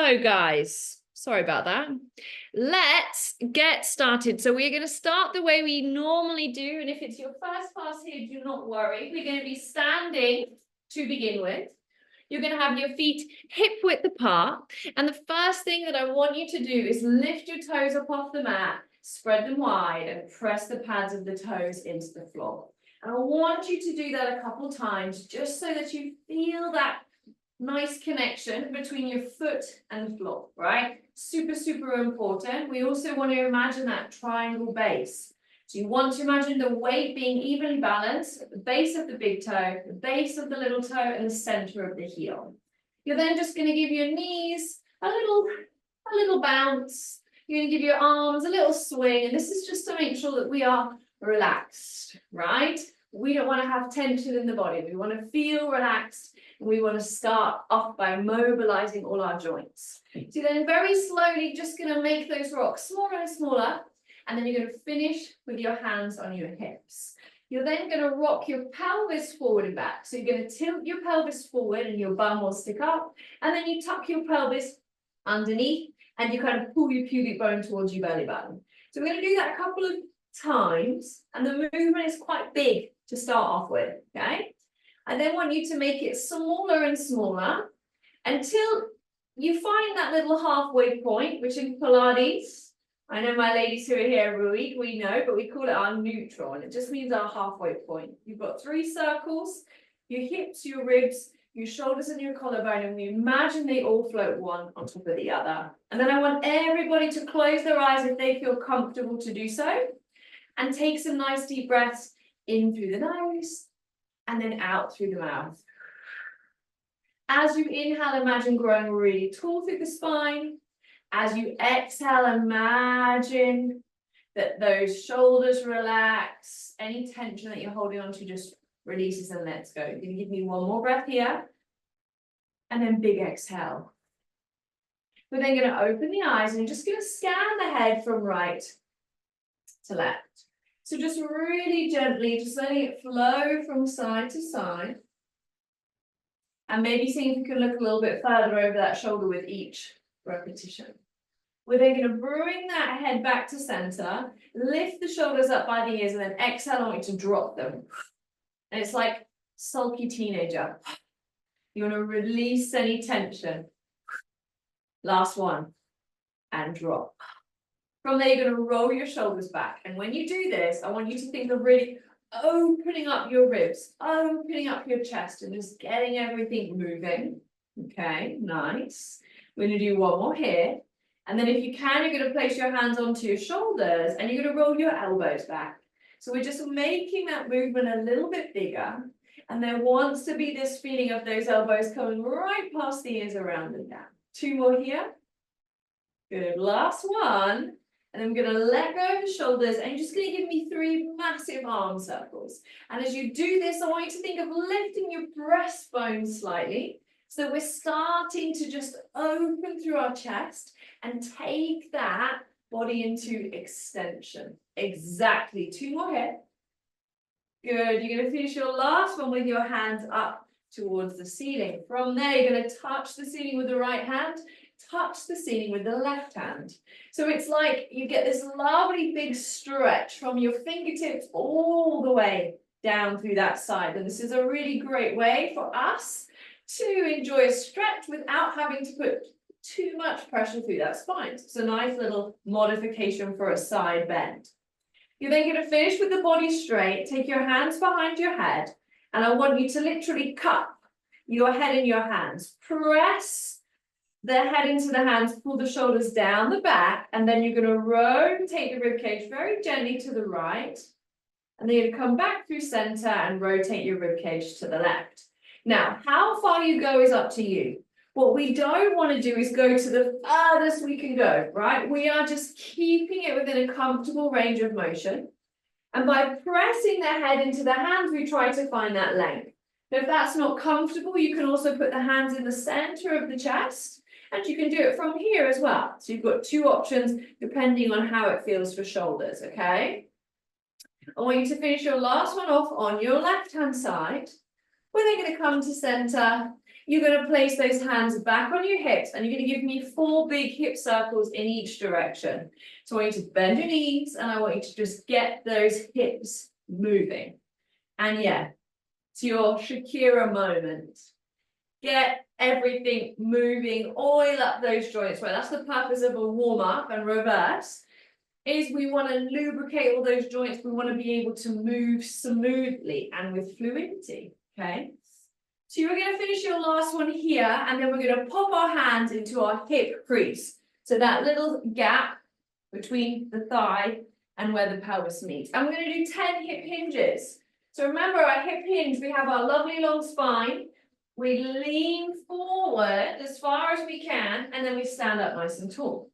So guys, sorry about that. Let's get started. So we're going to start the way we normally do. And if it's your first class here, do not worry. We're going to be standing to begin with. You're going to have your feet hip width apart. And the first thing that I want you to do is lift your toes up off the mat, spread them wide, and press the pads of the toes into the floor. And I want you to do that a couple times, just so that you feel that nice connection between your foot and the floor, right? Super, super important. We also want to imagine that triangle base. So you want to imagine the weight being evenly balanced at the base of the big toe, the base of the little toe, and the center of the heel. You're then just going to give your knees a little bounce. You're going to give your arms a little swing, and this is just to make sure that we are relaxed, right? We don't want to have tension in the body. We want to feel relaxed. We want to start off by mobilizing all our joints. So then very slowly just going to make those rocks smaller and smaller, and then you're going to finish with your hands on your hips. You're then going to rock your pelvis forward and back. So you're going to tilt your pelvis forward and your bum will stick up, and then you tuck your pelvis underneath and you kind of pull your pubic bone towards your belly button. So we're going to do that a couple of times, and the movement is quite big to start off with, okay? I then want you to make it smaller and smaller until you find that little halfway point, which in Pilates, I know my ladies who are here every week, we know, but we call it our neutral, and it just means our halfway point. You've got 3 circles, your hips, your ribs, your shoulders and your collarbone, and we imagine they all float one on top of the other. And then I want everybody to close their eyes if they feel comfortable to do so, and take some nice deep breaths in through the nose, and then out through the mouth. As you inhale, imagine growing really tall through the spine. As you exhale, imagine that those shoulders relax. Any tension that you're holding on to just releases and lets go. You're going to give me one more breath here. And then big exhale. We're then going to open the eyes and just going to scan the head from right to left. So just really gently, just letting it flow from side to side. And maybe seeing if you can look a little bit further over that shoulder with each repetition. We're then going to bring that head back to center, lift the shoulders up by the ears, and then exhale, I want you to drop them. And it's like sulky teenager. You want to release any tension. Last one. And drop. From there, you're going to roll your shoulders back. And when you do this, I want you to think of really opening up your ribs, opening up your chest, and just getting everything moving. Okay, nice. We're going to do one more here. And then if you can, you're going to place your hands onto your shoulders and you're going to roll your elbows back. So we're just making that movement a little bit bigger. And there wants to be this feeling of those elbows coming right past the ears, around and down. 2 more here. Good, last one. And I'm going to let go of the shoulders, and you're just going to give me 3 massive arm circles. And as you do this, I want you to think of lifting your breastbone slightly. So we're starting to just open through our chest and take that body into extension. Exactly. 2 more here. Good. You're going to finish your last one with your hands up towards the ceiling. From there, you're going to touch the ceiling with the right hand. Touch the ceiling with the left hand. So it's like you get this lovely big stretch from your fingertips all the way down through that side. And this is a really great way for us to enjoy a stretch without having to put too much pressure through that spine. So it's a nice little modification for a side bend. You're then going to finish with the body straight. Take your hands behind your head, and I want you to literally cup your head in your hands. Press the head into the hands, pull the shoulders down the back, and then you're going to rotate the ribcage very gently to the right. And then you're going to come back through center and rotate your ribcage to the left. Now, how far you go is up to you. What we don't want to do is go to the furthest we can go, right? We are just keeping it within a comfortable range of motion. And by pressing the head into the hands, we try to find that length. Now, if that's not comfortable, you can also put the hands in the center of the chest. And you can do it from here as well. So you've got 2 options depending on how it feels for shoulders, okay? I want you to finish your last one off on your left-hand side. We're then going to come to center. you're going to place those hands back on your hips and you're going to give me 4 big hip circles in each direction. So I want you to bend your knees and I want you to just get those hips moving. And yeah, it's your Shakira moment. Get everything moving, oil up those joints. Well, that's the purpose of a warm-up and reverse, is we want to lubricate all those joints. We want to be able to move smoothly and with fluidity, okay? So you're going to finish your last one here, and then we're going to pop our hands into our hip crease. So that little gap between the thigh and where the pelvis meets. And we're going to do 10 hip hinges. So remember, our hip hinge, we have our lovely long spine. We lean forward as far as we can, and then we stand up nice and tall.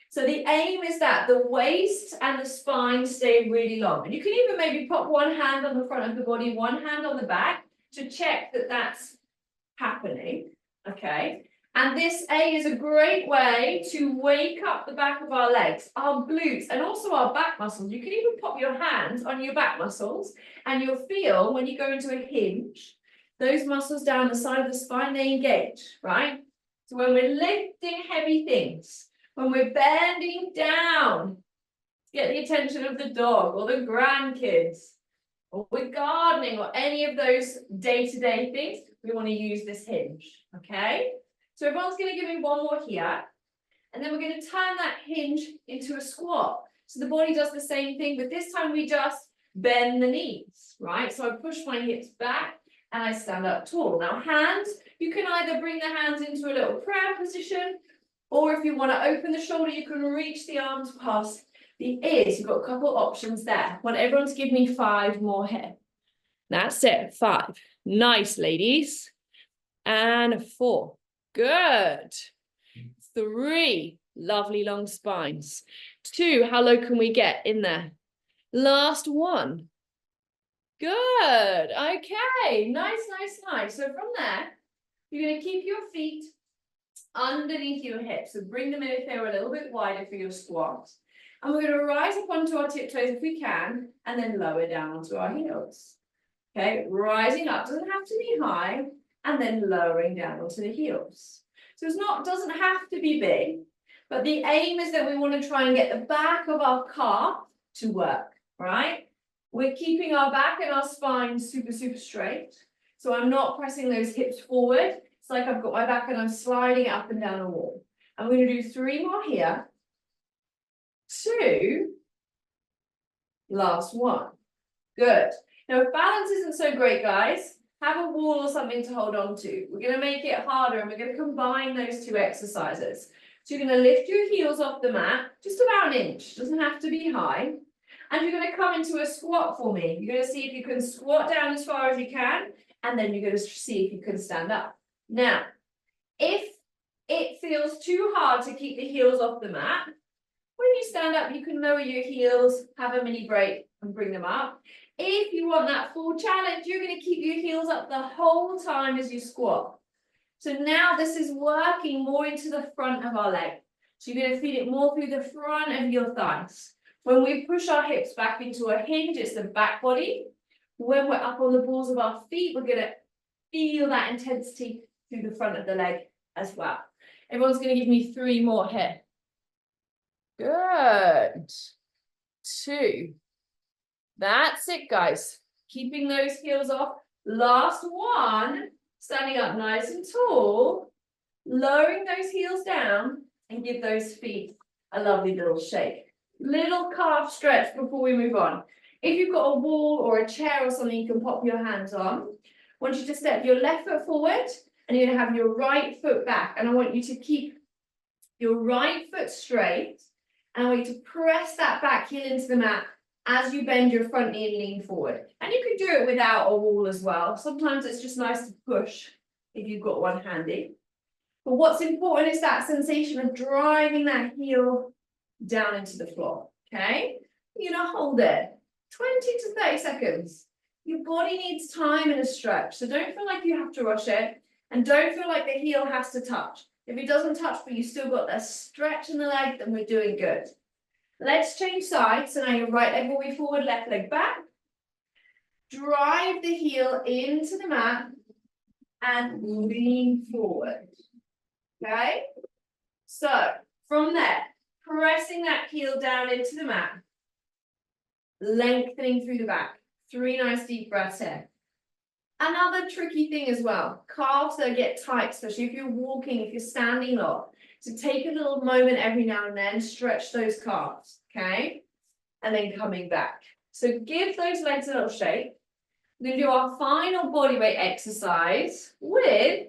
So the aim is that the waist and the spine stay really long. And you can even maybe put one hand on the front of the body, one hand on the back to check that that's happening, okay? And this is a great way to wake up the back of our legs, our glutes, and also our back muscles. You can even pop your hands on your back muscles, and you'll feel when you go into a hinge, those muscles down the side of the spine, they engage, right? So when we're lifting heavy things, when we're bending down to get the attention of the dog or the grandkids, or we're gardening or any of those day-to-day things, we want to use this hinge, okay? So everyone's going to give me one more here, and then we're going to turn that hinge into a squat. So the body does the same thing, but this time we just bend the knees, right? So I push my hips back and I stand up tall. Now hands, you can either bring the hands into a little prayer position, or if you want to open the shoulder, you can reach the arms past the ears. You've got a couple options there. I want everyone to give me 5 more here. That's it, 5. Nice, ladies. And 4. Good. 3. Lovely long spines. 2. How low can we get in there? Last 1. Good. Okay. Nice, nice, nice. So from there, you're going to keep your feet underneath your hips. So bring them in if they're a little bit wider for your squat. And we're going to rise up onto our tiptoes if we can, and then lower down onto our heels. Okay, rising up, doesn't have to be high, and then lowering down onto the heels. So doesn't have to be big, but the aim is that we want to try and get the back of our calf to work, right? We're keeping our back and our spine super, super straight. So I'm not pressing those hips forward. It's like I've got my back and I'm sliding it up and down a wall. I'm going to do 3 more here. 2. Last 1. Good. Now, if balance isn't so great, guys, have a wall or something to hold on to. We're going to make it harder, and we're going to combine those 2 exercises. So you're going to lift your heels off the mat, just about 1 inch. Doesn't have to be high. And you're going to come into a squat for me. You're going to see if you can squat down as far as you can, and then you're going to see if you can stand up. Now, if it feels too hard to keep the heels off the mat, when you stand up, you can lower your heels, have a mini break, and bring them up. If you want that full challenge, you're going to keep your heels up the whole time as you squat. So now this is working more into the front of our leg. So you're going to feed it more through the front of your thighs. When we push our hips back into a hinge, it's the back body. When we're up on the balls of our feet, we're going to feel that intensity through the front of the leg as well. Everyone's going to give me 3 more here. Good. 2. That's it, guys. Keeping those heels off. Last 1. Standing up nice and tall. Lowering those heels down and give those feet a lovely little shake. Little calf stretch before we move on. If you've got a wall or a chair or something you can pop your hands on, I want you to step your left foot forward and you're going to have your right foot back. And I want you to keep your right foot straight. And I want you to press that back heel into the mat as you bend your front knee and lean forward. And you can do it without a wall as well. Sometimes it's just nice to push if you've got one handy. But what's important is that sensation of driving that heel down into the floor, okay? You're gonna hold it 20 to 30 seconds. Your body needs time and a stretch, so don't feel like you have to rush it, and don't feel like the heel has to touch. If it doesn't touch, but you still got that stretch in the leg, then we're doing good. Let's change sides. So now your right leg will be forward, left leg back. Drive the heel into the mat, and lean forward. Okay? So from there, pressing that heel down into the mat, lengthening through the back. 3 nice deep breaths here. Another tricky thing as well, calves that get tight, especially if you're walking, if you're standing up. So take a little moment every now and then, stretch those calves, okay? And then coming back. So give those legs a little shake. We're going to do our final bodyweight exercise with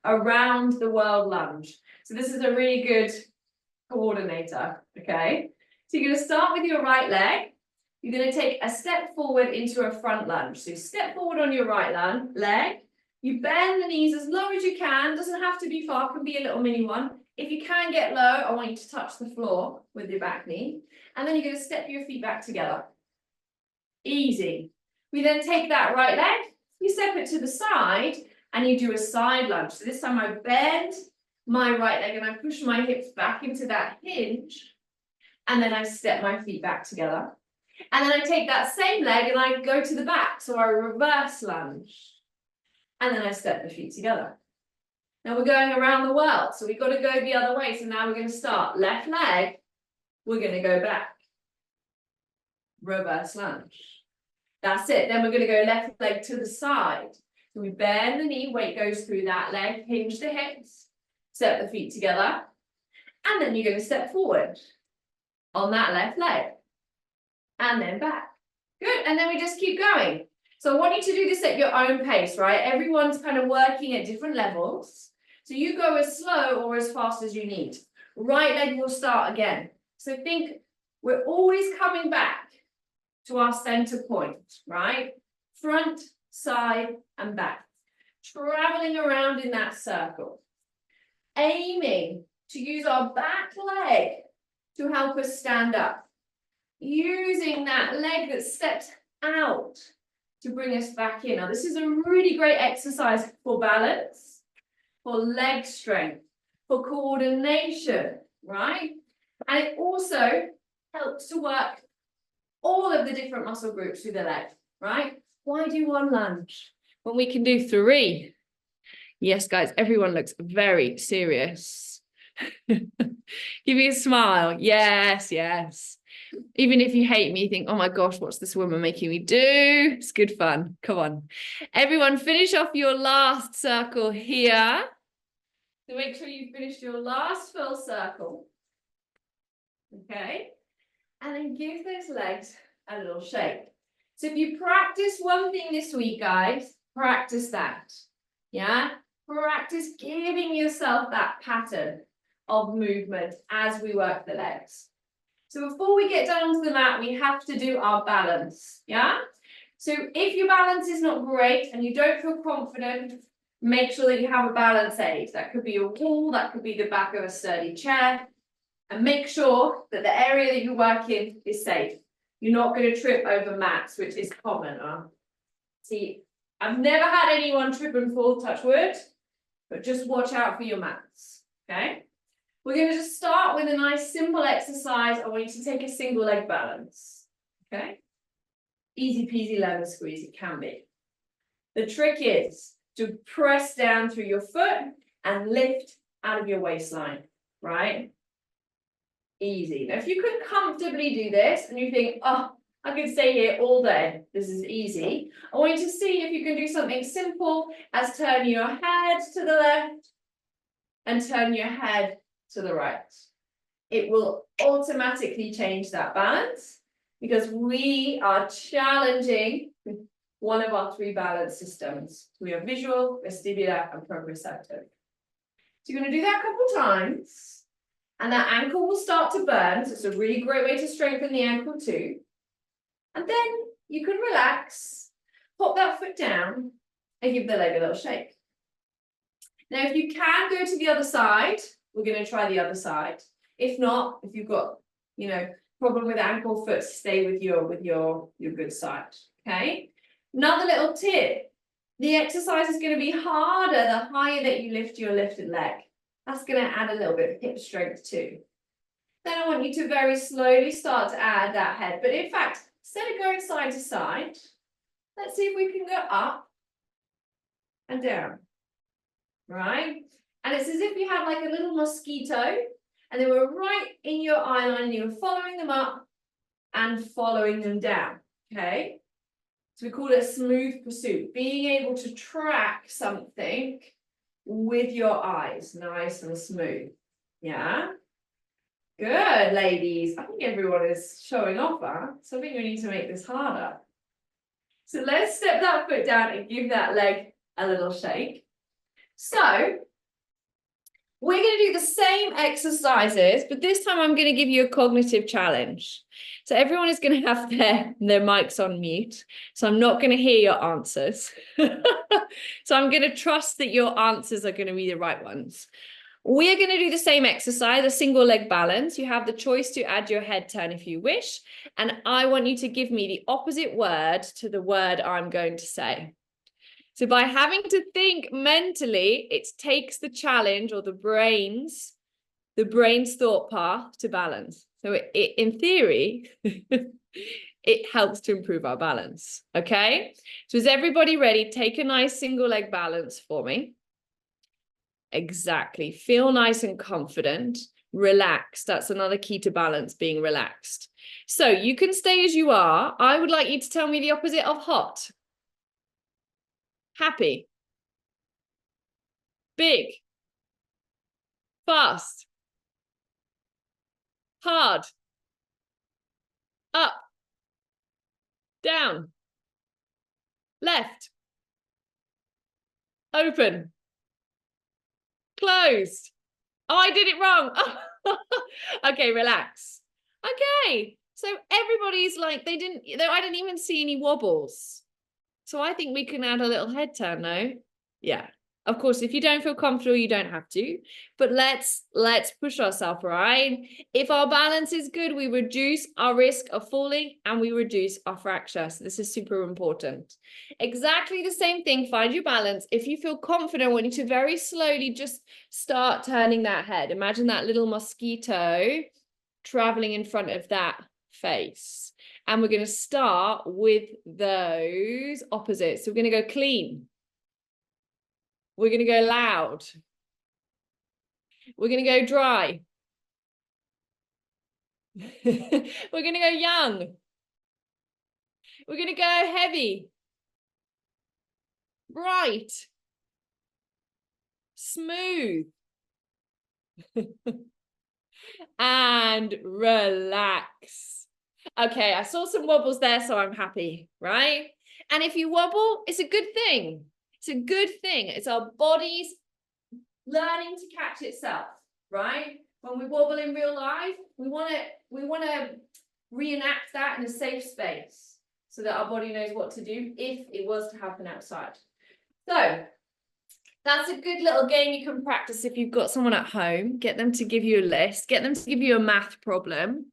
a round the world lunge. So this is a really good coordinator, okay? So you're going to start with your right leg. You're going to take a step forward into a front lunge. So you step forward on your right leg. You bend the knees as low as you can. Doesn't have to be far, can be a little mini one. If you can get low, I want you to touch the floor with your back knee. And then you're going to step your feet back together. Easy. We then take that right leg, you step it to the side, and you do a side lunge. So this time I bend my right leg and I push my hips back into that hinge. And then I step my feet back together. And then I take that same leg and I go to the back. So I reverse lunge. And then I step the feet together. Now we're going around the world. So we've got to go the other way. So now we're going to start left leg. We're going to go back. Reverse lunge. That's it. Then we're going to go left leg to the side. So we bend the knee, weight goes through that leg, hinge the hips, step the feet together. And then you're going to step forward on that left leg. And then back. Good. And then we just keep going. So I want you to do this at your own pace, right? Everyone's kind of working at different levels. So you go as slow or as fast as you need. Right leg will start again. So think we're always coming back to our center point, right? Front, side, and back. Traveling around in that circle. Aiming to use our back leg to help us stand up. Using that leg that steps out to bring us back in. Now, this is a really great exercise for balance, for leg strength, for coordination, right? And it also helps to work all of the different muscle groups through the leg, right? Why do one lunge when we can do 3? Yes, guys, everyone looks very serious. Give me a smile. Yes, yes. Even if you hate me, you think, oh my gosh, what's this woman making me do? It's good fun. Come on. Everyone, finish off your last circle here. So make sure you finished your last full circle. Okay. And then give those legs a little shake. So if you practice one thing this week, guys, practice that. Yeah? Practice giving yourself that pattern of movement as we work the legs. So before we get down to the mat, we have to do our balance. Yeah? So if your balance is not great and you don't feel confident, make sure that you have a balance aid. That could be a wall, that could be the back of a sturdy chair. And make sure that the area that you work in is safe. You're not going to trip over mats, which is common. See, I've never had anyone trip and fall, touch wood, but just watch out for your mats, okay? We're going to just start with a nice simple exercise. I want you to take a single leg balance, okay? Easy peasy lemon squeeze, it can be. The trick is to press down through your foot and lift out of your waistline, right? Easy. Now, if you can comfortably do this and you think, oh, I could stay here all day, this is easy. I want you to see if you can do something simple as turn your head to the left and turn your head to the right. It will automatically change that balance because we are challenging one of our 3 balance systems. We have visual, vestibular, and proprioceptive. So you're going to do that a couple times. And that ankle will start to burn. So it's a really great way to strengthen the ankle too. And then you can relax, pop that foot down, and give the leg a little shake. Now, if you can go to the other side, we're going to try the other side. If not, if you've got, problem with ankle, foot, stay with your good side. Okay. Another little tip. The exercise is going to be harder the higher that you lift your lifted leg. That's going to add a little bit of hip strength too. Then I want you to very slowly start to add that head. But in fact, instead of going side to side, let's see if we can go up and down. right? And it's as if you had like a little mosquito and they were right in your eye line and you were following them up and following them down, okay? So we call it a smooth pursuit, being able to track something with your eyes, nice and smooth, yeah? Good, ladies. I think everyone is showing off, huh? So I think we need to make this harder. So let's step that foot down and give that leg a little shake. So we're going to do the same exercises, but this time I'm going to give you a cognitive challenge. So everyone is going to have their mics on mute. So I'm not going to hear your answers. So I'm going to trust that your answers are going to be the right ones. We're going to do the same exercise, a single leg balance. You have the choice to add your head turn if you wish. And I want you to give me the opposite word to the word I'm going to say. So by having to think mentally, it takes the challenge or the brain's thought path to balance. So it in theory, it helps to improve our balance. Okay. So is everybody ready? Take a nice single leg balance for me. Exactly. Feel nice and confident. Relaxed. That's another key to balance, being relaxed. So you can stay as you are. I would like you to tell me the opposite of hot. Happy. Big. Fast. Hard. Up. Down. Left. Open. Closed. Oh, I did it wrong. Okay, relax. Okay. So everybody's like, I didn't even see any wobbles. So I think we can add a little head turn, no? Yeah. Of course, if you don't feel comfortable, you don't have to. But let's push ourselves, right? If our balance is good, we reduce our risk of falling and we reduce our fracture. So this is super important. Exactly the same thing. Find your balance. If you feel confident, I want you to very slowly just start turning that head. Imagine that little mosquito traveling in front of that face. And we're going to start with those opposites. So we're going to go clean. We're going to go loud. We're going to go dry. We're going to go young. We're going to go heavy. Bright. Smooth. And relax. Okay, I saw some wobbles there, so I'm happy, right? And if you wobble, it's a good thing. It's a good thing. It's our body's learning to catch itself, right? When we wobble in real life, we want to reenact that in a safe space so that our body knows what to do if it was to happen outside. So that's a good little game you can practice if you've got someone at home. Get them to give you a list. Get them to give you a math problem.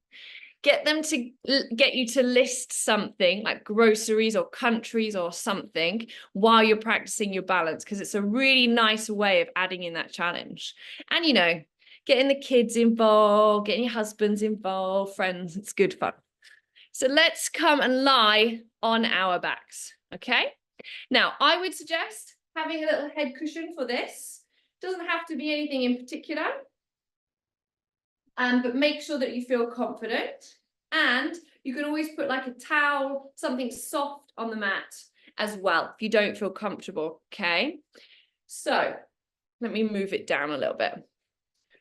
Get them to get you to list something like groceries or countries or something while you're practicing your balance, because it's a really nice way of adding in that challenge. And, you know, getting the kids involved, getting your husbands involved, friends, it's good fun. So let's come and lie on our backs, okay? Now, I would suggest having a little head cushion for this. Doesn't have to be anything in particular. But make sure that you feel confident, and you can always put like a towel, something soft on the mat as well if you don't feel comfortable, okay? So let me move it down a little bit.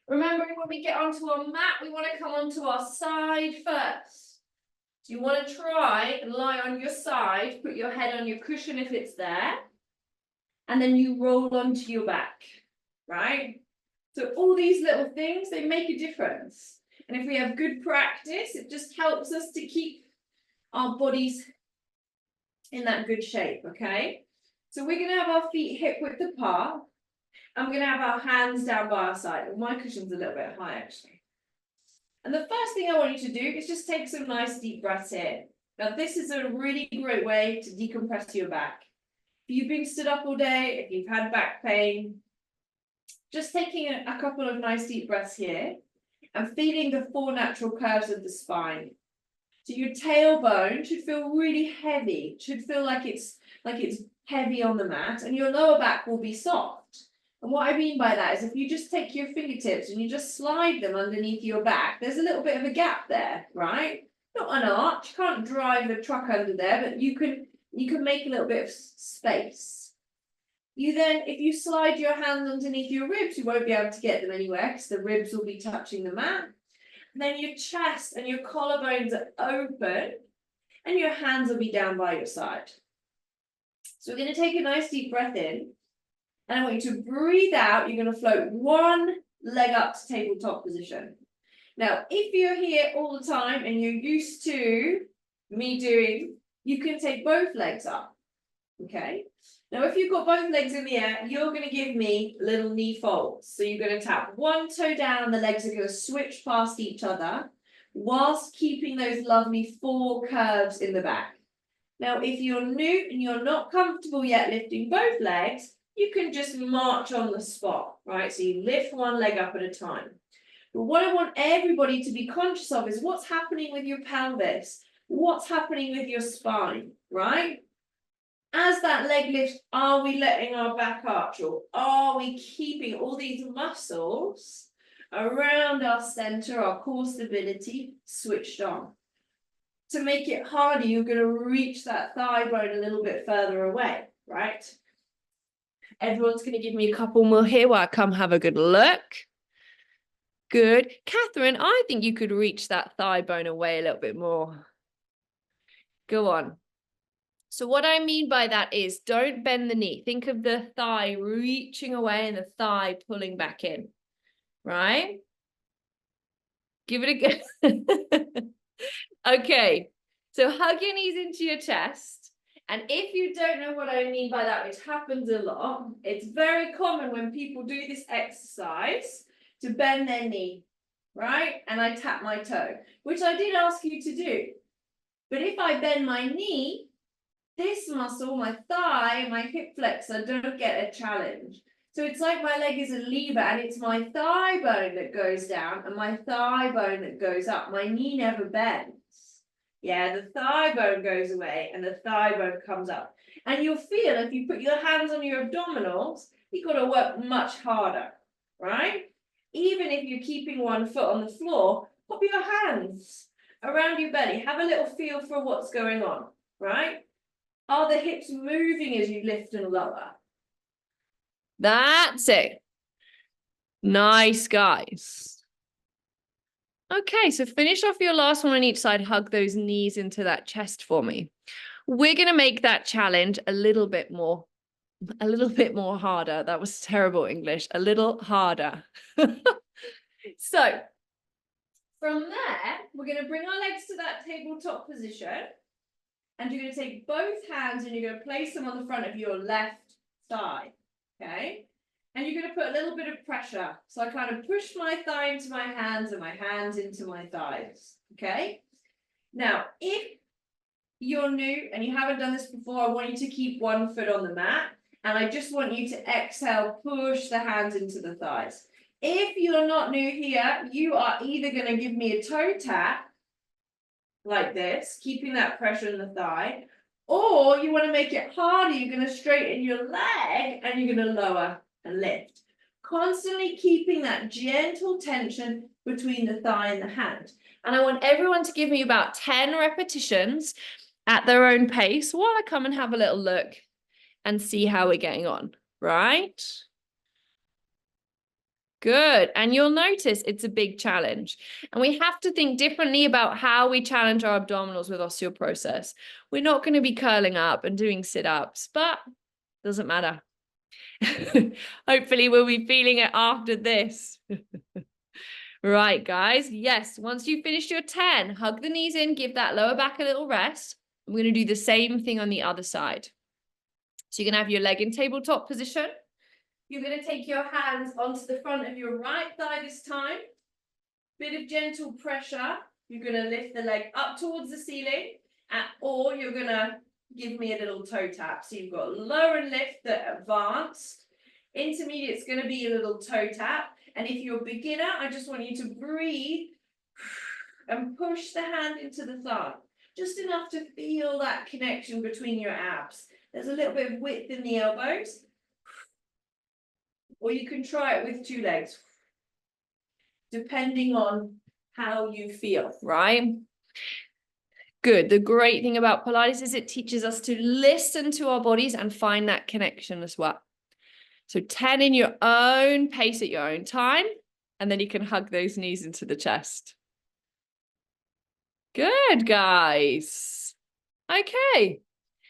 Remembering when we get onto our mat, we want to come onto our side first. So you want to try and lie on your side, put your head on your cushion if it's there, and then you roll onto your back, right? So all these little things, they make a difference. And if we have good practice, it just helps us to keep our bodies in that good shape, okay? So we're going to have our feet hip width apart. And we're going to have our hands down by our side. And my cushion's a little bit high, actually. And the first thing I want you to do is just take some nice deep breaths in. Now, this is a really great way to decompress your back. If you've been stood up all day, if you've had back pain, just taking a couple of nice deep breaths here and feeling the 4 natural curves of the spine. So your tailbone should feel really heavy, should feel like it's heavy on the mat, and your lower back will be soft. And what I mean by that is if you just take your fingertips and you just slide them underneath your back, there's a little bit of a gap there, right? Not an arch, you can't drive a truck under there, but you can make a little bit of space. You then, if you slide your hands underneath your ribs, you won't be able to get them anywhere because the ribs will be touching the mat. And then your chest and your collarbones are open and your hands will be down by your side. So we're going to take a nice deep breath in. And I want you to breathe out. You're going to float one leg up to tabletop position. Now, if you're here all the time and you're used to me doing, you can take both legs up. Okay. Now, if you've got both legs in the air, you're going to give me little knee folds. So you're going to tap one toe down. The legs are going to switch past each other whilst keeping those lovely 4 curves in the back. Now, if you're new and you're not comfortable yet lifting both legs, you can just march on the spot, right? So you lift one leg up at a time. But what I want everybody to be conscious of is what's happening with your pelvis, what's happening with your spine, right? As that leg lifts, are we letting our back arch, or are we keeping all these muscles around our center, our core stability, switched on? To make it harder, you're going to reach that thigh bone a little bit further away, right? Everyone's going to give me a couple more here while I come have a good look. Good. Catherine, I think you could reach that thigh bone away a little bit more. Go on. So what I mean by that is don't bend the knee. Think of the thigh reaching away and the thigh pulling back in, right? Give it a go. Okay. So hug your knees into your chest. And if you don't know what I mean by that, which happens a lot, it's very common when people do this exercise to bend their knee, right? And I tap my toe, which I did ask you to do. But if I bend my knee, this muscle, my thigh, my hip flexor don't get a challenge. So it's like my leg is a lever and it's my thigh bone that goes down and my thigh bone that goes up. My knee never bends. Yeah, the thigh bone goes away and the thigh bone comes up. And you'll feel if you put your hands on your abdominals, you've got to work much harder, right? Even if you're keeping one foot on the floor, pop your hands around your belly. Have a little feel for what's going on, right? Are the hips moving as you lift and lower? That's it. Nice, guys. Okay, so finish off your last one on each side. Hug those knees into that chest for me. We're going to make that challenge a little bit more harder. That was terrible English. A little harder. So from there, we're going to bring our legs to that tabletop position. And you're going to take both hands and you're going to place them on the front of your left thigh. Okay? And you're going to put a little bit of pressure. So I kind of push my thigh into my hands and my hands into my thighs. Okay? Now, if you're new and you haven't done this before, I want you to keep one foot on the mat. And I just want you to exhale, push the hands into the thighs. If you're not new here, you are either going to give me a toe tap, like this, keeping that pressure in the thigh, or you want to make it harder, you're going to straighten your leg and you're going to lower and lift. Constantly keeping that gentle tension between the thigh and the hand. And I want everyone to give me about 10 repetitions at their own pace while I come and have a little look and see how we're getting on, right? Good. And you'll notice it's a big challenge. And we have to think differently about how we challenge our abdominals with osteoporosis. We're not going to be curling up and doing sit-ups, but it doesn't matter. Hopefully we'll be feeling it after this. Right, guys. Yes, once you've finished your 10, hug the knees in, give that lower back a little rest. I'm going to do the same thing on the other side. So you're going to have your leg in tabletop position. You're going to take your hands onto the front of your right thigh this time. Bit of gentle pressure. You're going to lift the leg up towards the ceiling, or you're going to give me a little toe tap. So you've got lower and lift that advanced. Intermediate's going to be a little toe tap. And if you're a beginner, I just want you to breathe and push the hand into the thigh. Just enough to feel that connection between your abs. There's a little bit of width in the elbows. or you can try it with 2 legs, depending on how you feel. Right? Good. The great thing about Pilates is it teaches us to listen to our bodies and find that connection as well. So 10 in your own pace at your own time, and then you can hug those knees into the chest. Good, guys. Okay.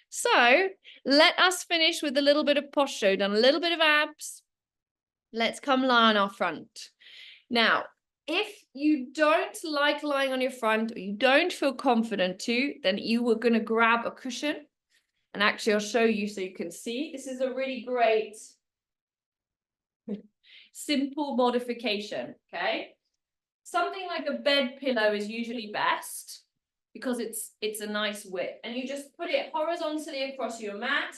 So let us finish with a little bit of posture. Done a little bit of abs. Let's come lie on our front. Now, if you don't like lying on your front or you don't feel confident to, then you were going to grab a cushion. And actually, I'll show you so you can see. This is a really great simple modification, okay? Something like a bed pillow is usually best because it's a nice width. And you just put it horizontally across your mat.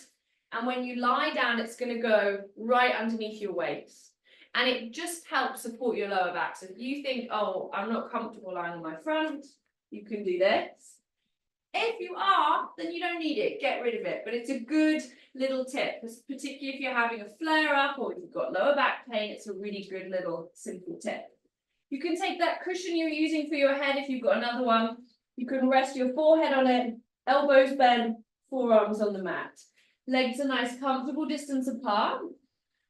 And when you lie down, it's going to go right underneath your waist. And it just helps support your lower back. So if you think, oh, I'm not comfortable lying on my front, you can do this. If you are, then you don't need it. Get rid of it. But it's a good little tip, particularly if you're having a flare up or you've got lower back pain. It's a really good little simple tip. You can take that cushion you're using for your head if you've got another one. You can rest your forehead on it, elbows bent, forearms on the mat. Legs a nice comfortable distance apart.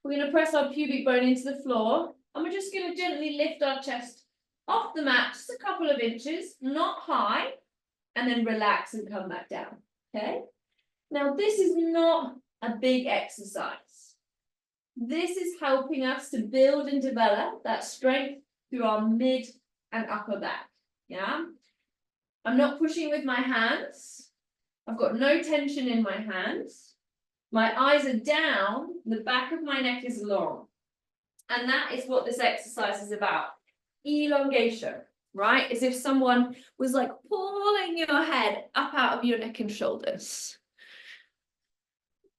We're going to press our pubic bone into the floor, and we're just going to gently lift our chest off the mat, just a couple of inches, not high, and then relax and come back down, okay? Now, this is not a big exercise. This is helping us to build and develop that strength through our mid and upper back, yeah? I'm not pushing with my hands. I've got no tension in my hands. My eyes are down, the back of my neck is long. And that is what this exercise is about. Elongation, right? As if someone was like pulling your head up out of your neck and shoulders.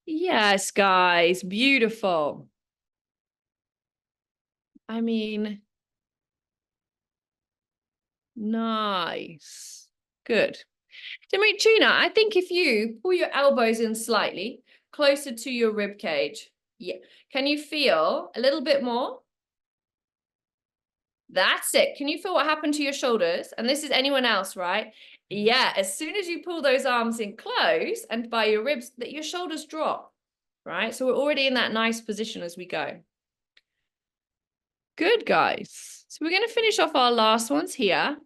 Yes, guys, beautiful. I mean, nice. Good. Tuna, I think if you pull your elbows in slightly, closer to your rib cage. Yeah. Can you feel a little bit more? That's it. Can you feel what happened to your shoulders? And this is anyone else, right? Yeah. As soon as you pull those arms in close and by your ribs, that your shoulders drop, right? So we're already in that nice position as we go. Good, guys. So we're going to finish off our last ones here.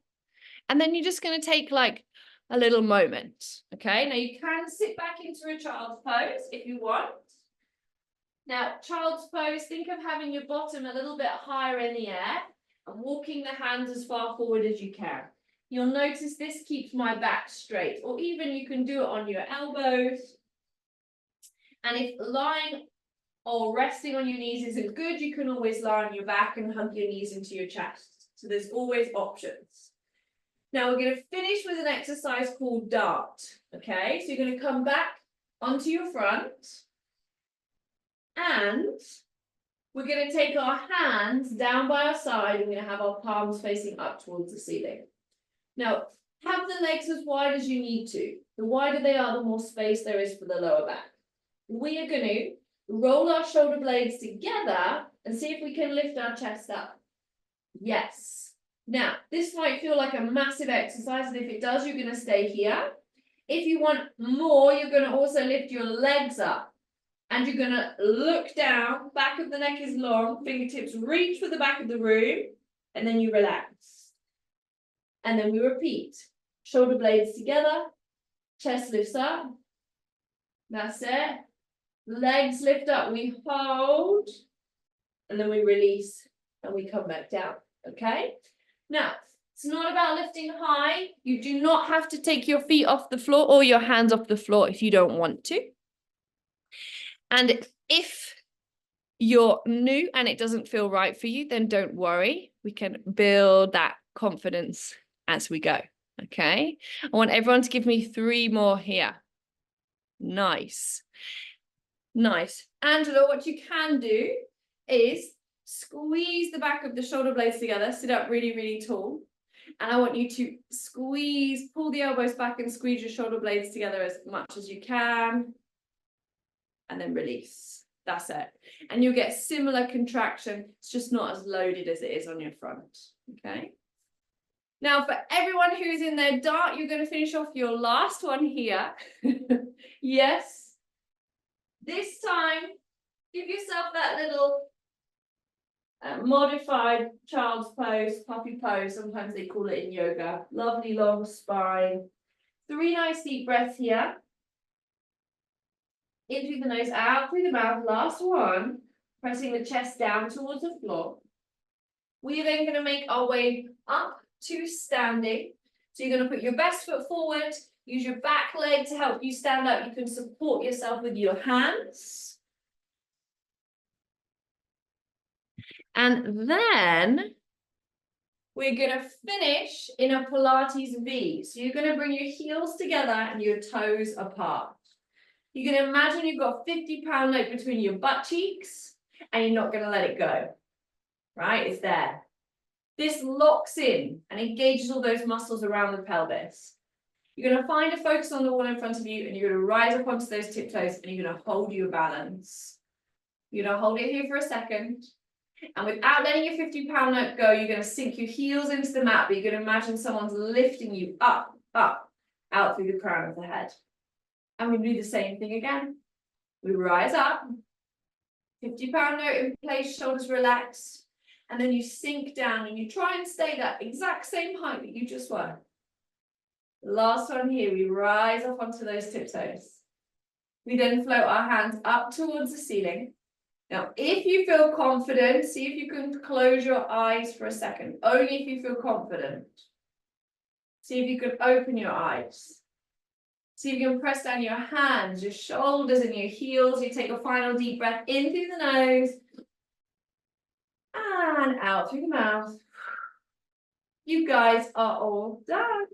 And then you're just going to take like a little moment, okay? Now you can sit back into a child's pose if you want. Now, child's pose, think of having your bottom a little bit higher in the air and walking the hands as far forward as you can. You'll notice this keeps my back straight, or even you can do it on your elbows. And if lying or resting on your knees isn't good, you can always lie on your back and hug your knees into your chest. So there's always options. Now we're going to finish with an exercise called dart, okay? So you're going to come back onto your front and we're going to take our hands down by our side and we're going to have our palms facing up towards the ceiling. Now, have the legs as wide as you need to. The wider they are, the more space there is for the lower back. We are going to roll our shoulder blades together and see if we can lift our chest up. Yes. Now, this might feel like a massive exercise, and if it does, you're going to stay here. If you want more, you're going to also lift your legs up, and you're going to look down, back of the neck is long, fingertips reach for the back of the room, and then you relax. And then we repeat. Shoulder blades together, chest lifts up. That's it. Legs lift up, we hold, and then we release, and we come back down, okay? Now, it's not about lifting high. You do not have to take your feet off the floor or your hands off the floor if you don't want to. And if you're new and it doesn't feel right for you, then don't worry. We can build that confidence as we go, okay? I want everyone to give me 3 more here. Nice. Nice. Angela, what you can do is squeeze the back of the shoulder blades together, sit up really, really tall. And I want you to squeeze, pull the elbows back and squeeze your shoulder blades together as much as you can. And then release. That's it. And you'll get similar contraction. It's just not as loaded as it is on your front. Okay. Now, for everyone who's in their dart, you're going to finish off your last one here. Yes. This time, give yourself that little modified child's pose, puppy pose. Sometimes they call it in yoga. Lovely long spine. 3 nice deep breaths here. In through the nose, out through the mouth. Last one. Pressing the chest down towards the floor. We're then going to make our way up to standing. So you're going to put your best foot forward. Use your back leg to help you stand up. You can support yourself with your hands. And then we're going to finish in a Pilates V. So you're going to bring your heels together and your toes apart. You're going to imagine you've got a 50-pound note between your butt cheeks and you're not going to let it go. Right? It's there. This locks in and engages all those muscles around the pelvis. You're going to find a focus on the wall in front of you and you're going to rise up onto those tiptoes and you're going to hold your balance. You're going to hold it here for a second. And without letting your 50-pound note go, you're going to sink your heels into the mat, but you're going to imagine someone's lifting you up, out through the crown of the head. And we do the same thing again. We rise up, 50-pound note in place, shoulders relaxed, and then you sink down and you try and stay that exact same height that you just were. Last one here, we rise up onto those tiptoes. We then float our hands up towards the ceiling. Now, if you feel confident, see if you can close your eyes for a second, only if you feel confident. See if you can open your eyes. See if you can press down your hands, your shoulders and your heels. You take a final deep breath in through the nose and out through the mouth. You guys are all done.